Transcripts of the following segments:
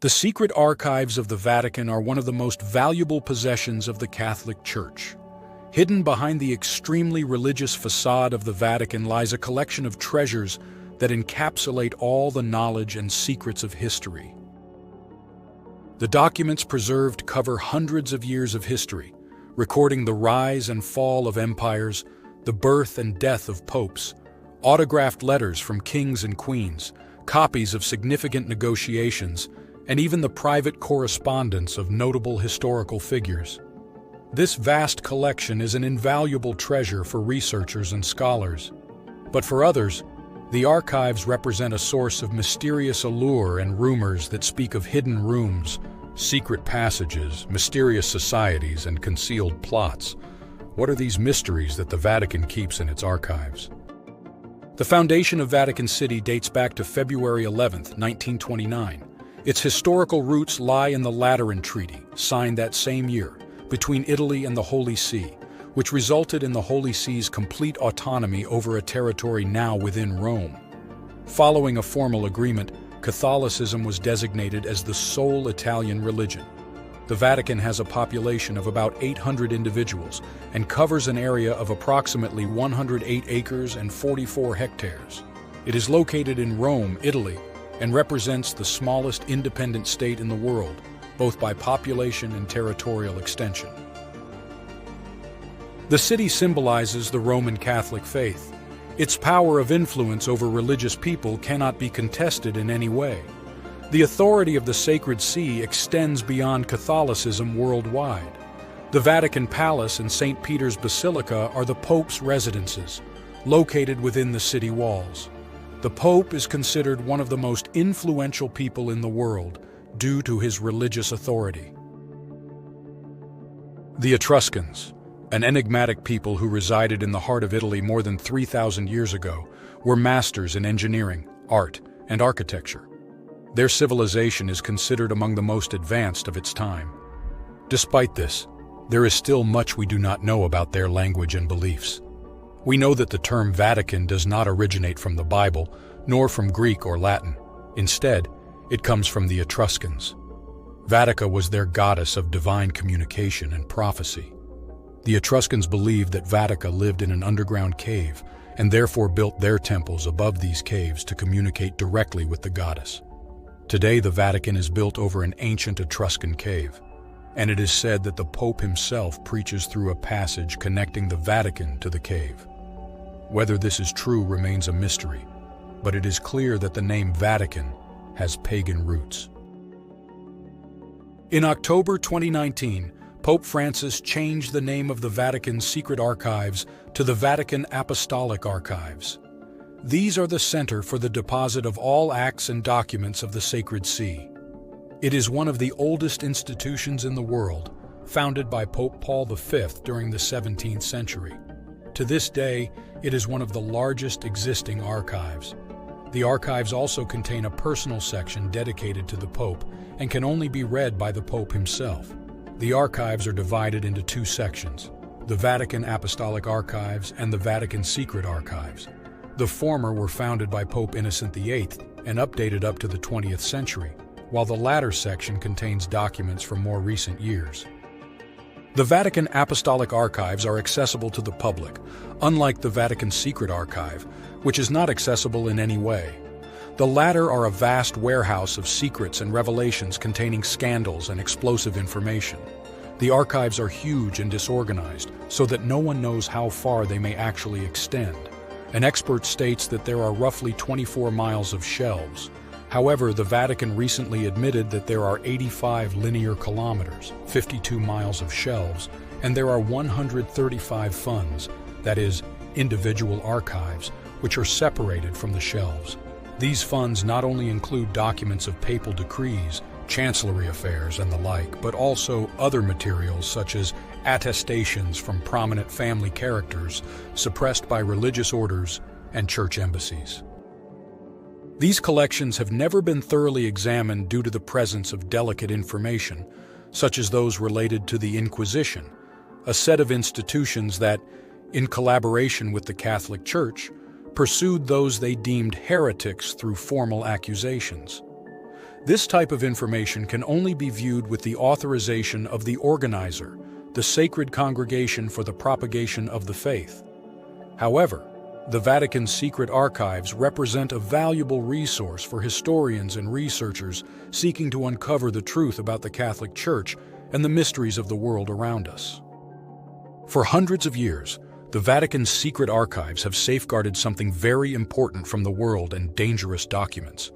The secret archives of the Vatican are one of the most valuable possessions of the Catholic Church. Hidden behind the extremely religious facade of the Vatican lies a collection of treasures that encapsulate all the knowledge and secrets of history. The documents preserved cover hundreds of years of history, recording the rise and fall of empires, the birth and death of popes, autographed letters from kings and queens, copies of significant negotiations, and even the private correspondence of notable historical figures. This vast collection is an invaluable treasure for researchers and scholars. But for others, the archives represent a source of mysterious allure and rumors that speak of hidden rooms, secret passages, mysterious societies, and concealed plots. What are these mysteries that the Vatican keeps in its archives? The foundation of Vatican City dates back to February 11, 1929. Its historical roots lie in the Lateran Treaty, signed that same year, between Italy and the Holy See, which resulted in the Holy See's complete autonomy over a territory now within Rome. Following a formal agreement, Catholicism was designated as the sole Italian religion. The Vatican has a population of about 800 individuals and covers an area of approximately 108 acres and 44 hectares. It is located in Rome, Italy, and represents the smallest independent state in the world, both by population and territorial extension. The city symbolizes the Roman Catholic faith. Its power of influence over religious people cannot be contested in any way. The authority of the Sacred See extends beyond Catholicism worldwide. The Vatican Palace and St. Peter's Basilica are the Pope's residences, located within the city walls. The Pope is considered one of the most influential people in the world due to his religious authority. The Etruscans, an enigmatic people who resided in the heart of Italy more than 3,000 years ago, were masters in engineering, art, and architecture. Their civilization is considered among the most advanced of its time. Despite this, there is still much we do not know about their language and beliefs. We know that the term Vatican does not originate from the Bible, nor from Greek or Latin. Instead, it comes from the Etruscans. Vatica was their goddess of divine communication and prophecy. The Etruscans believed that Vatica lived in an underground cave and therefore built their temples above these caves to communicate directly with the goddess. Today, the Vatican is built over an ancient Etruscan cave, and it is said that the Pope himself preaches through a passage connecting the Vatican to the cave. Whether this is true remains a mystery, but it is clear that the name Vatican has pagan roots. In October 2019, Pope Francis changed the name of the Vatican Secret Archives to the Vatican Apostolic Archives. These are the center for the deposit of all acts and documents of the Sacred See. It is one of the oldest institutions in the world, founded by Pope Paul V during the 17th century. To this day, it is one of the largest existing archives. The archives also contain a personal section dedicated to the Pope and can only be read by the Pope himself. The archives are divided into two sections, the Vatican Apostolic Archives and the Vatican Secret Archives. The former were founded by Pope Innocent VIII and updated up to the 20th century, while the latter section contains documents from more recent years. The Vatican Apostolic Archives are accessible to the public, unlike the Vatican Secret Archive, which is not accessible in any way. The latter are a vast warehouse of secrets and revelations containing scandals and explosive information. The archives are huge and disorganized, so that no one knows how far they may actually extend. An expert states that there are roughly 24 miles of shelves. However, the Vatican recently admitted that there are 85 linear kilometers, 52 miles of shelves, and there are 135 funds, that is, individual archives, which are separated from the shelves. These funds not only include documents of papal decrees, chancellery affairs, and the like, but also other materials such as attestations from prominent family characters suppressed by religious orders and church embassies. These collections have never been thoroughly examined due to the presence of delicate information, such as those related to the Inquisition, a set of institutions that, in collaboration with the Catholic Church, pursued those they deemed heretics through formal accusations. This type of information can only be viewed with the authorization of the organizer, the Sacred Congregation for the Propagation of the Faith. However, the Vatican Secret Archives represent a valuable resource for historians and researchers seeking to uncover the truth about the Catholic Church and the mysteries of the world around us. For hundreds of years, the Vatican's secret archives have safeguarded something very important from the world and dangerous documents.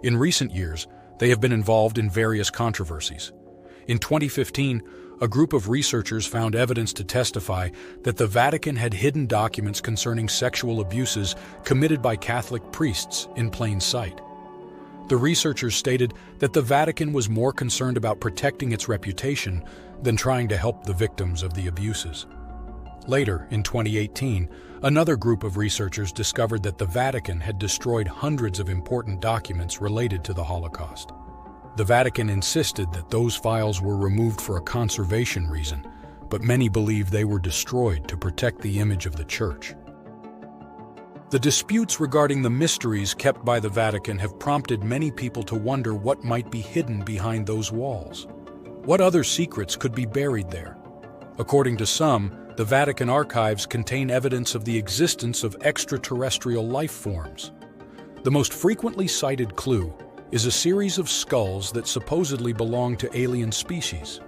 In recent years, they have been involved in various controversies. In 2015, a group of researchers found evidence to testify that the Vatican had hidden documents concerning sexual abuses committed by Catholic priests in plain sight. The researchers stated that the Vatican was more concerned about protecting its reputation than trying to help the victims of the abuses. Later, in 2018, another group of researchers discovered that the Vatican had destroyed hundreds of important documents related to the Holocaust. The Vatican insisted that those files were removed for a conservation reason, but many believe they were destroyed to protect the image of the Church. The disputes regarding the mysteries kept by the Vatican have prompted many people to wonder what might be hidden behind those walls. What other secrets could be buried there? According to some, the Vatican archives contain evidence of the existence of extraterrestrial life forms. The most frequently cited clue is a series of skulls that supposedly belong to alien species.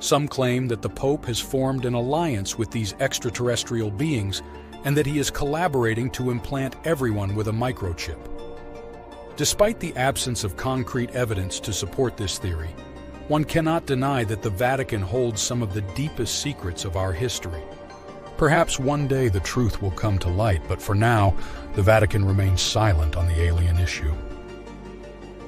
Some claim that the Pope has formed an alliance with these extraterrestrial beings and that he is collaborating to implant everyone with a microchip. Despite the absence of concrete evidence to support this theory, one cannot deny that the Vatican holds some of the deepest secrets of our history. Perhaps one day the truth will come to light, but for now, the Vatican remains silent on the alien issue.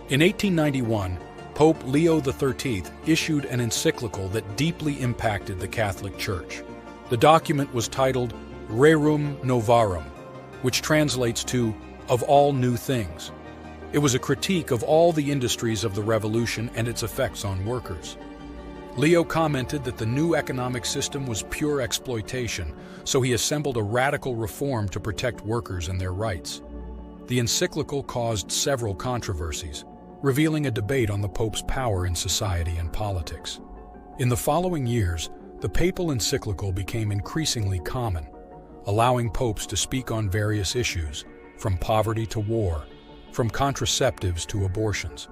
In 1891, Pope Leo XIII issued an encyclical that deeply impacted the Catholic Church. The document was titled Rerum Novarum, which translates to "of all new things." It was a critique of all the industries of the Revolution and its effects on workers. Leo commented that the new economic system was pure exploitation, so he assembled a radical reform to protect workers and their rights. The encyclical caused several controversies, revealing a debate on the Pope's power in society and politics. In the following years, the papal encyclical became increasingly common, allowing popes to speak on various issues, from poverty to war, from contraceptives to abortions.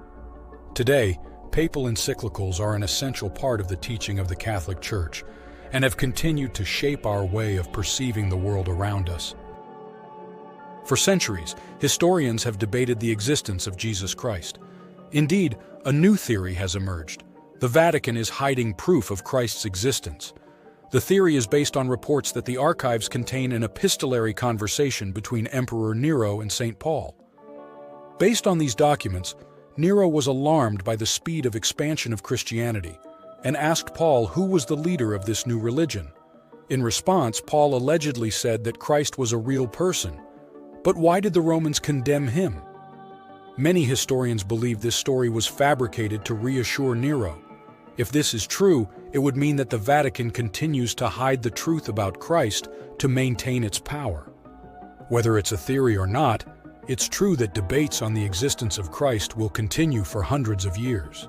Today, papal encyclicals are an essential part of the teaching of the Catholic Church and have continued to shape our way of perceiving the world around us. For centuries, historians have debated the existence of Jesus Christ. Indeed, a new theory has emerged. The Vatican is hiding proof of Christ's existence. The theory is based on reports that the archives contain an epistolary conversation between Emperor Nero and St. Paul. Based on these documents, Nero was alarmed by the speed of expansion of Christianity and asked Paul who was the leader of this new religion. In response, Paul allegedly said that Christ was a real person. But why did the Romans condemn him? Many historians believe this story was fabricated to reassure Nero. If this is true, it would mean that the Vatican continues to hide the truth about Christ to maintain its power. Whether it's a theory or not, it's true that debates on the existence of Christ will continue for hundreds of years.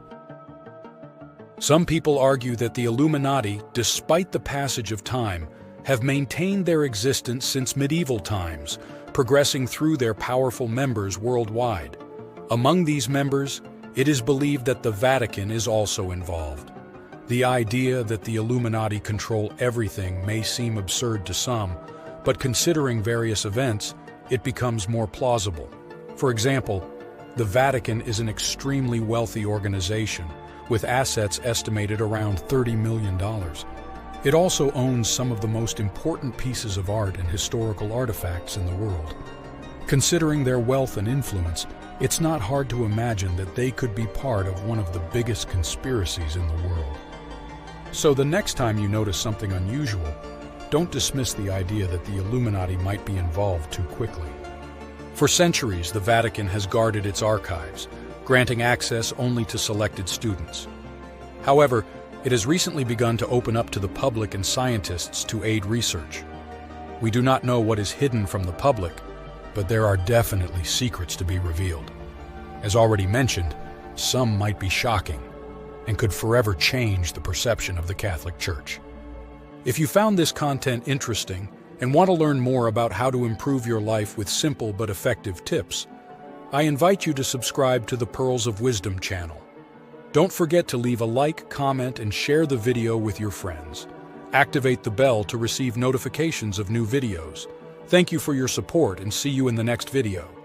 Some people argue that the Illuminati, despite the passage of time, have maintained their existence since medieval times, progressing through their powerful members worldwide. Among these members, it is believed that the Vatican is also involved. The idea that the Illuminati control everything may seem absurd to some, but considering various events, it becomes more plausible. For example, the Vatican is an extremely wealthy organization, with assets estimated around $30 million. It also owns some of the most important pieces of art and historical artifacts in the world. Considering their wealth and influence, it's not hard to imagine that they could be part of one of the biggest conspiracies in the world. So the next time you notice something unusual, don't dismiss the idea that the Illuminati might be involved too quickly. For centuries, the Vatican has guarded its archives, granting access only to selected students. However, it has recently begun to open up to the public and scientists to aid research. We do not know what is hidden from the public, but there are definitely secrets to be revealed. As already mentioned, some might be shocking and could forever change the perception of the Catholic Church. If you found this content interesting and want to learn more about how to improve your life with simple but effective tips, I invite you to subscribe to the Pearls of Wisdom channel. Don't forget to leave a like, comment, and share the video with your friends. Activate the bell to receive notifications of new videos. Thank you for your support and see you in the next video.